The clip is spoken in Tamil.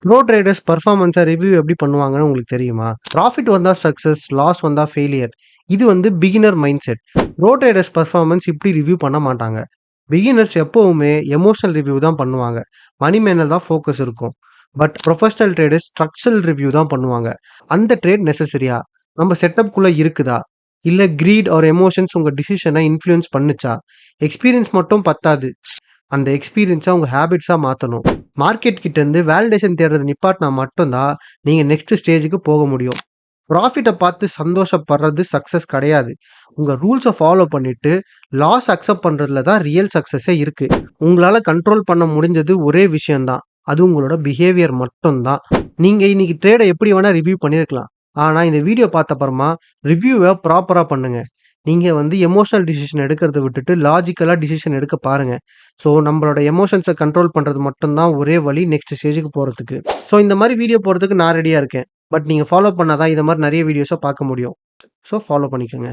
ப்ரோ ட்ரேடர்ஸ் பெர்ஃபார்மன்ஸை ரிவ்யூ எப்படி பண்ணுவாங்கன்னு உங்களுக்கு தெரியுமா? ப்ராஃபிட் வந்தா சக்ஸஸ், லாஸ் வந்தா ஃபெயிலியர். இது வந்து beginner mind set. Bro traders performance இப்படி ரிவ்யூ பண்ண மாட்டாங்க. பிகினர்ஸ் எப்பவுமே எமோஷனல் ரிவ்யூ தான் பண்ணுவாங்க. மணி மேல தான் ஃபோக்கஸ் இருக்கும். But professional traders structural review தான் பண்ணுவாங்க. அந்த ட்ரேட் நெசசரியா? நம்ம செட்டப்குள்ள இருக்குதா? இல்ல கிரீட் ஆர் எமோஷன்ஸ் உங்க டிசிஷனை இன்ஃப்ளூயன்ஸ் பண்ணுச்சா? எக்ஸ்பீரியன்ஸ் மட்டும் பத்தாது. அந்த எக்ஸ்பீரியன்ஸை உங்க ஹேபிட்ஸா மாத்தணும். மார்க்கெட் கிட்ட இருந்து வேலிடேஷன் தேடுறது நிப்பாட்டினா மட்டும்தான் நீங்க நெக்ஸ்ட் ஸ்டேஜுக்கு போக முடியும். ப்ராஃபிட்டை பார்த்து சந்தோஷப்படுறது சக்ஸஸ் கிடையாது. உங்க ரூல்ஸை ஃபாலோ பண்ணிட்டு லாஸ் அக்செப்ட் பண்றதுல தான் ரியல் சக்ஸஸே இருக்கு. உங்களால கண்ட்ரோல் பண்ண முடிஞ்சது ஒரே விஷயம்தான். அது உங்களோட பிஹேவியர் மட்டும்தான். நீங்க இன்னைக்கு ட்ரேடை எப்படி வேணா ரிவ்யூ பண்ணிருக்கலாம். ஆனா இந்த வீடியோ பார்த்த அப்புறமா ரிவ்யூவை ப்ராப்பரா பண்ணுங்க. நீங்க வந்து எமோஷனல் டிசிஷன் எடுக்கிறத விட்டுட்டு லாஜிக்கலா டிசிஷன் எடுக்க பாருங்க. ஸோ நம்மளோட எமோஷன்ஸை கண்ட்ரோல் பண்றது மட்டும் தான் ஒரே வழி நெக்ஸ்ட் ஸ்டேஜுக்கு போறதுக்கு. ஸோ இந்த மாதிரி வீடியோ போறதுக்கு நான் ரெடியா இருக்கேன். பட் நீங்க ஃபாலோ பண்ணாதான் இந்த மாதிரி நிறைய வீடியோஸை பார்க்க முடியும். ஸோ ஃபாலோ பண்ணிக்கோங்க.